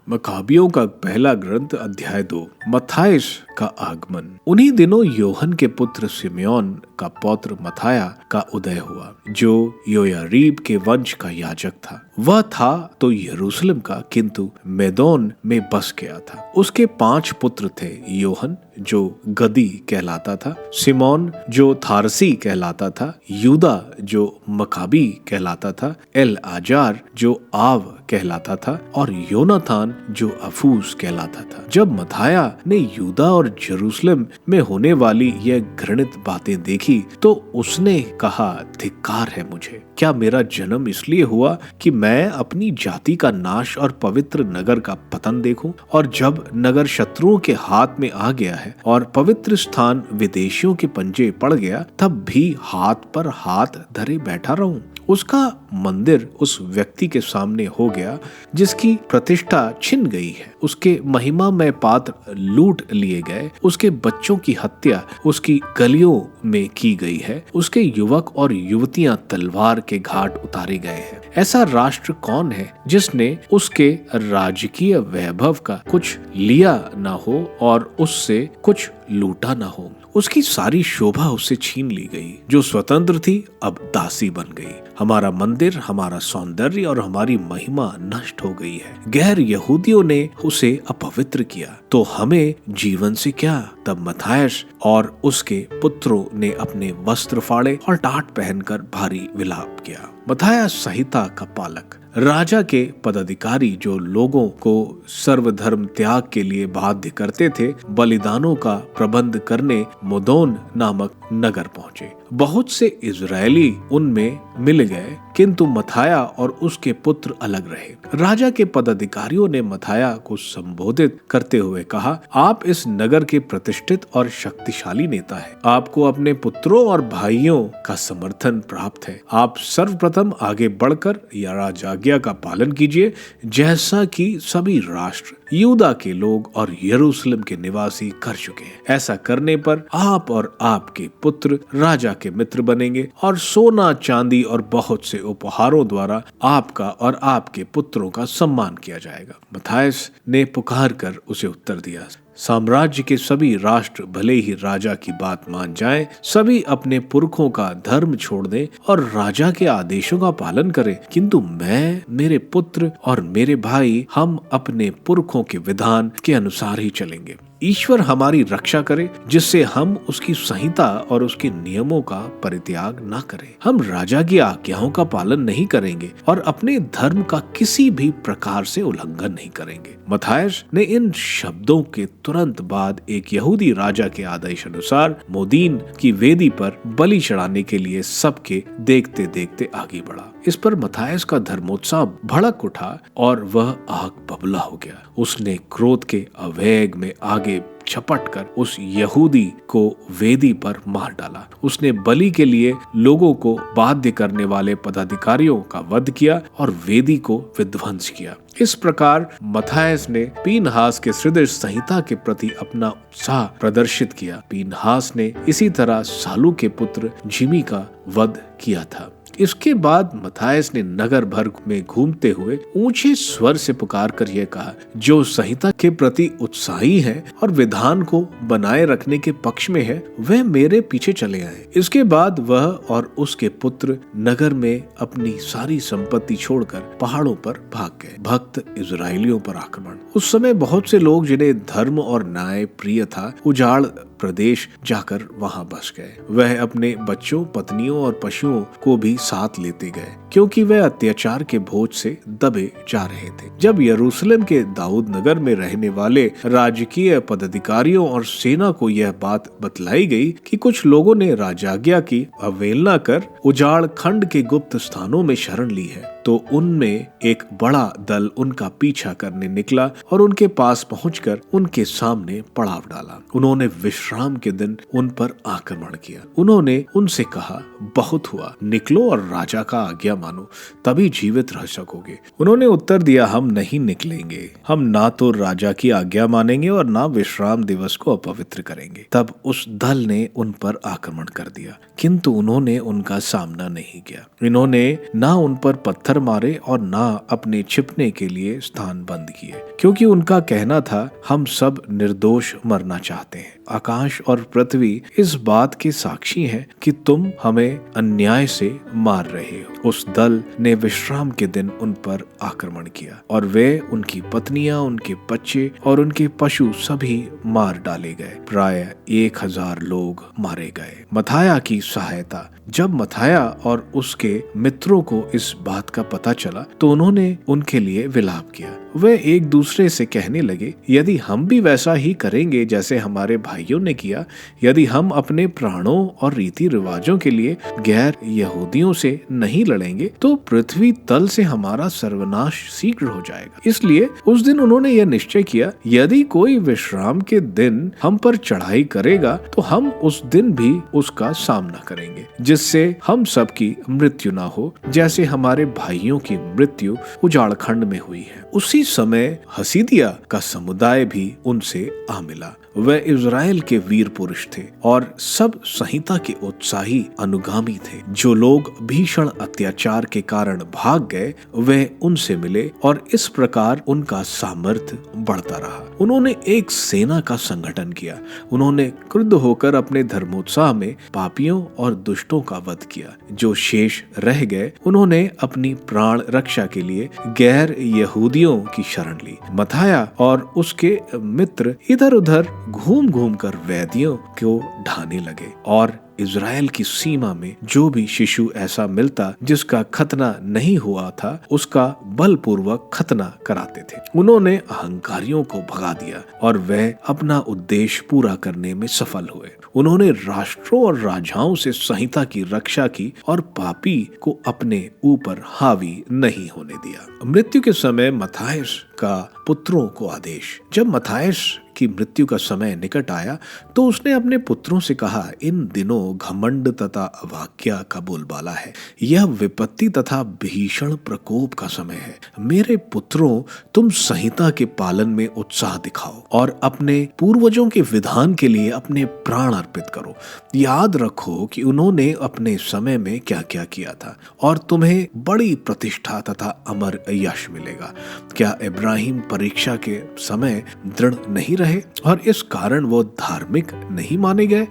मकाबियों का पहला ग्रंथ अध्याय 2। मत्थायस का आगमन। उन्हीं दिनों योहन के पुत्र सिmeon का पौत्र मत्थाया का उदय हुआ, जो योयारीब के वंश का याजक था। वह था तो यरूशलेम का, किंतु मेदोन में बस गया था। उसके 5 पुत्र थे, योहन जो गदी कहलाता था, सिमोन जो थारसी कहलाता था, यूदा जो मकाबी कहलाता था, एल आजार जो आव कहलाता था, और योनाथान जो अफूस कहलाता था। जब मत्थाया ने यूदा और यरूशलेम में होने वाली यह घृणित बातें देखी तो उसने कहा, धिक्कार है मुझे। क्या मेरा जन्म इसलिए हुआ कि मैं अपनी जाति का नाश और पवित्र नगर का पतन देखूं? और जब नगर शत्रुओं के हाथ में आ गया है और पवित्र स्थान विदेशियों के पंजे पड़ गया, तब भी हाथ पर हाथ धरे बैठा रहूं? उसका मंदिर उस व्यक्ति के सामने हो गया जिसकी प्रतिष्ठा छिन गई है। उसके महिमामय पात्र लूट लिए गए। उसके बच्चों की हत्या उसकी गलियों में की गई है। उसके युवक और युवतियां तलवार के घाट उतारे गए हैं। ऐसा राष्ट्र कौन है जिसने उसके राजकीय वैभव का कुछ लिया न हो और उससे कुछ लूटा न हो? उसकी सारी शोभा उससे छीन ली गई। जो स्वतंत्र थी अब दासी बन गई। हमारा मंदिर, हमारा सौंदर्य और हमारी महिमा नष्ट हो गई है। गैर यहूदियों ने उसे अपवित्र किया, तो हमें जीवन से क्या? तब मत्थायस और उसके पुत्रों ने अपने वस्त्र फाड़े और टाट पहनकर भारी विलाप किया। मत्थाया संहिता का पालक, राजा के पदाधिकारी जो लोगों को सर्वधर्म त्याग के लिए बाध्य करते थे, बलिदानों का प्रबंध करने मोदोन नामक नगर पहुंचे। बहुत से इजरायली उनमें मिल गए, किंतु मत्थाया और उसके पुत्र अलग रहे। राजा के पदाधिकारियों ने मत्थाया को संबोधित करते हुए कहा, आप इस नगर के प्रतिष्ठित और शक्तिशाली नेता हैं। आपको अपने पुत्रों और भाइयों का समर्थन प्राप्त है। आप सर्वप्रथम आगे बढ़कर या राजाज्ञा का पालन कीजिए, जैसा कि सभी राष्ट्र, यूदा के लोग और यरूशलेम के निवासी कर चुके हैं। ऐसा करने पर आप और आपके पुत्र राजा के मित्र बनेंगे और सोना, चांदी और बहुत से उपहारों द्वारा आपका और आपके पुत्रों का सम्मान किया जाएगा। मत्थायस ने पुकार कर उसे उत्तर दिया, साम्राज्य के सभी राष्ट्र भले ही राजा की बात मान जाएं, सभी अपने पुरखों का धर्म छोड़ दें और राजा के आदेशों का पालन करें, किंतु मैं, मेरे पुत्र और मेरे भाई, हम अपने पुरखों के विधान के अनुसार ही चलेंगे। ईश्वर हमारी रक्षा करे, जिससे हम उसकी संहिता और उसके नियमों का परित्याग न करें। हम राजा की आज्ञाओं का पालन नहीं करेंगे और अपने धर्म का किसी भी प्रकार से उल्लंघन नहीं करेंगे। मत्थायस ने इन शब्दों के तुरंत बाद एक यहूदी राजा के आदेश अनुसार मोदीन की वेदी पर बलि चढ़ाने के लिए सबके देखते देखते आगे बढ़ा। इस पर मत्थायस का धर्मोत्साह भड़क उठा और वह आग बबूला हो गया। उसने क्रोध के आवेग में आगे झपट कर उस यहूदी को वेदी पर मार डाला। उसने बलि के लिए लोगों को बाध्य करने वाले पदाधिकारियों का वध किया और वेदी को विध्वंस किया। इस प्रकार मत्थायस ने पीनहास के सदृश संहिता के प्रति अपना उत्साह प्रदर्शित किया। पीनहास ने इसी तरह सालू के पुत्र जिमी का वध किया था। इसके बाद मत्थायस ने नगर भर में घूमते हुए ऊंचे स्वर से पुकार कर यह कहा, जो संहिता के प्रति उत्साही है और विधान को बनाए रखने के पक्ष में है, वह मेरे पीछे चले आए। इसके बाद वह और उसके पुत्र नगर में अपनी सारी संपत्ति छोड़कर पहाड़ों पर भाग गए। भक्त इजरायलियों पर आक्रमण। उस समय बहुत से लोग जिन्हें धर्म और न्याय प्रिय था, उजाड़ प्रदेश जाकर वहां बस गए। वह अपने बच्चों, पत्नियों और पशुओं को भी साथ लेते गए, क्योंकि वह अत्याचार के बोझ से दबे जा रहे थे। जब यरूशलेम के दाऊद नगर में रहने वाले राजकीय पदाधिकारियों और सेना को यह बात बतलाई गई कि कुछ लोगों ने राजाज्ञा की अवहेलना कर उजाड़ खंड के गुप्त स्थानों में शरण ली है, तो उनमें एक बड़ा दल उनका पीछा करने निकला और उनके पास पहुंचकर उनके सामने पड़ाव डाला। उन्होंने विश्राम के दिन उन पर आक्रमण किया। उन्होंने उनसे कहा, बहुत हुआ, निकलो और राजा का आज्ञा मानो, तभी जीवित रह सकोगे। उन्होंने उत्तर दिया, हम नहीं निकलेंगे। हम ना तो राजा की आज्ञा मानेंगे और ना विश्राम दिवस को अपवित्र करेंगे। तब उस दल ने उन पर आक्रमण कर दिया, किंतु उन्होंने उनका सामना नहीं किया। इन्होंने ना उन पर पत्थर मार मारे और ना अपने छिपने के लिए स्थान बंद किए, क्योंकि उनका कहना था, हम सब निर्दोष मरना चाहते हैं। आकाश और पृथ्वी इस बात के साक्षी हैं कि तुम हमें अन्याय से मार रहे हो। उस दल ने विश्राम के दिन उन पर आक्रमण किया और वे, उनकी पत्नियां, उनके बच्चे और उनके पशु सभी मार डाले गए। प्राय 1000 लोग मारे गए। मथाया की सहायता। जब मथाया और उसके मित्रों को इस बात का पता चला तो उन्होंने उनके लिए विलाप किया। वे एक दूसरे से कहने लगे, यदि हम भी वैसा ही करेंगे जैसे हमारे भाइयों ने किया, यदि हम अपने प्राणों और रीति रिवाजों के लिए गैर यहूदियों से नहीं लड़ेंगे तो पृथ्वी तल से हमारा सर्वनाश शीघ्र हो जाएगा। इसलिए उस दिन उन्होंने यह निश्चय किया, यदि कोई विश्राम के दिन हम पर चढ़ाई करेगा तो हम उस दिन भी उसका सामना करेंगे, जिससे हम सबकी मृत्यु ना हो, जैसे हमारे भाइयों की मृत्यु उजाड़ खंड में हुई है। उसी समय हसीदिया का समुदाय भी उनसे आ मिला। वे इज़राइल के वीर पुरुष थे और सब संहिता के उत्साही अनुगामी थे। जो लोग भीषण अत्याचार के कारण भाग गए वे उनसे मिले और इस प्रकार उनका सामर्थ्य बढ़ता रहा। उन्होंने एक सेना का संगठन किया। उन्होंने क्रुद्ध होकर अपने धर्मोत्साह में पापियों और दुष्टों का वध किया। जो शेष रह गए उन्होंने अपनी प्राण रक्षा के लिए गैर यहूदियों की शरण ली। मथाया और उसके मित्र इधर उधर घूम घूम कर वैदियों को ढाने लगे और इज़राइल की सीमा में जो भी शिशु ऐसा मिलता जिसका खतना नहीं हुआ था उसका बलपूर्वक खतना कराते थे। उन्होंने अहंकारियों को भगा दिया और वह अपना उद्देश्य पूरा करने में सफल हुए। उन्होंने राष्ट्रों और राजाओं से संहिता की रक्षा की और पापी को अपने ऊपर हावी नहीं होने दिया। मृत्यु के समय मथायस का पुत्रों को आदेश। जब मथायस की मृत्यु का समय निकट आया तो उसने अपने पुत्रों से कहा, इन दिनों घमंड तथा अवाक्या का बोलबाला है। यह विपत्ति तथा भीषण प्रकोप का समय है। मेरे पुत्रों, तुम संहिता के पालन में उत्साह दिखाओ और अपने पूर्वजों के विधान के लिए अपने प्राण अर्पित करो। याद रखो कि उन्होंने अपने समय में क्या क्या किया था और तुम्हें बड़ी प्रतिष्ठा तथा अमर यश मिलेगा। क्या इब्राहिम परीक्षा के समय दृढ़ नहीं रहे और इस कारण वो धार्मिक नहीं माने गए?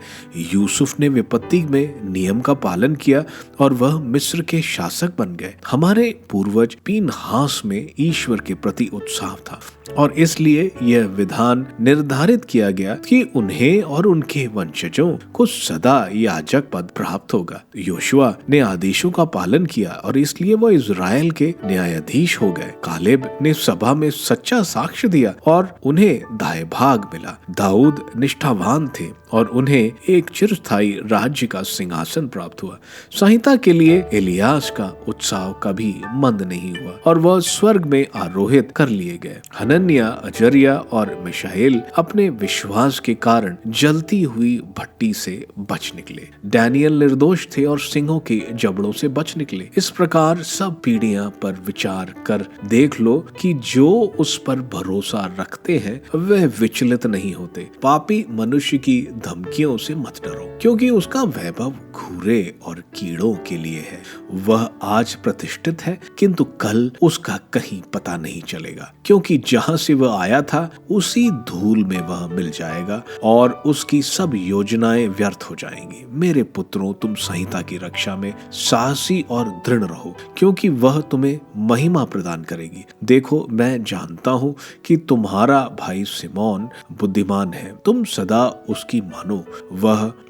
यूसुफ ने विपत्ति में नियम का पालन किया और वह मिस्र के शासक बन गए। हमारे पूर्वज पीनहास में ईश्वर के प्रति उत्साह था और इसलिए यह विधान निर्धारित किया गया कि उन्हें और उनके वंशजों को सदा याजक पद प्राप्त होगा। योशुआ ने आदेशों का पालन किया और इसलिए वह इज़राइल के न्यायाधीश हो गए। कालेब ने सभा में सच्चा साक्ष्य दिया और उन्हें दाएं भाग मिला। दाऊद निष्ठावान थे और उन्हें एक चिरस्थायी राज्य का सिंहासन प्राप्त हुआ। संहिता के लिए एलियास का उत्साह कभी मंद नहीं हुआ और वह स्वर्ग में आरोहित कर लिए गए। हनन्या, अजरिया और मिशाएल अपने विश्वास के कारण जलती हुई भट्टी से बच निकले। डैनियल निर्दोष थे और सिंहों के जबड़ों से बच निकले। इस प्रकार सब पीढ़ियां पर विचार कर देख लो कि जो उस पर भरोसा रखते हैं वह विचलित नहीं होते। पापी मनुष्य की धमकियों से मत डरो, क्योंकि उसका वैभव घूरे और कीड़ों के लिए है। वह आज प्रतिष्ठित है किंतु कल उसका कहीं पता नहीं चलेगा, क्योंकि जहां से वह आया था उसी धूल में वह मिल जाएगा और उसकी सब योजनाएं व्यर्थ हो जाएंगी। मेरे पुत्रों, तुम संहिता की रक्षा में साहसी और दृढ़ रहो, क्योंकि वह तुम्हें महिमा प्रदान करेगी। देखो, मैं जानता हूँ कि तुम्हारा भाई सिमोन बुद्धिमान है। तुम सदा उसकी मानो,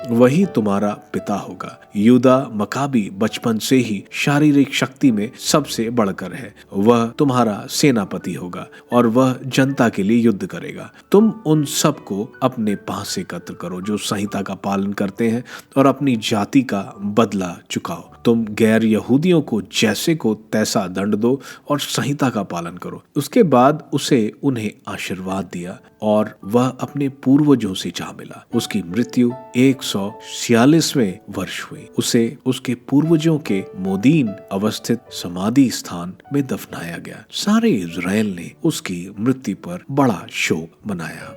वही तुम्हारा पिता होगा। यूदा मकाबी बचपन से ही शारीरिक शक्ति में सबसे बढ़कर है। वह तुम्हारा सेनापति होगा और वह जनता के लिए युद्ध करेगा। तुम उन सबको अपने पास एकत्र करो जो संहिता का पालन करते हैं और अपनी जाति का बदला चुकाओ। तुम गैर यहूदियों को जैसे को तैसा दंड दो और संहिता का पालन करो। उसके बाद उसे उन्हें आशीर्वाद दिया और वह अपने पूर्वजों से जा मिला। उसकी मृत्यु 146वें वर्ष हुई। उसे उसके पूर्वजों के मोदीन अवस्थित समाधि स्थान में दफनाया गया। सारे इज़राइल ने उसकी मृत्यु पर बड़ा शोक मनाया।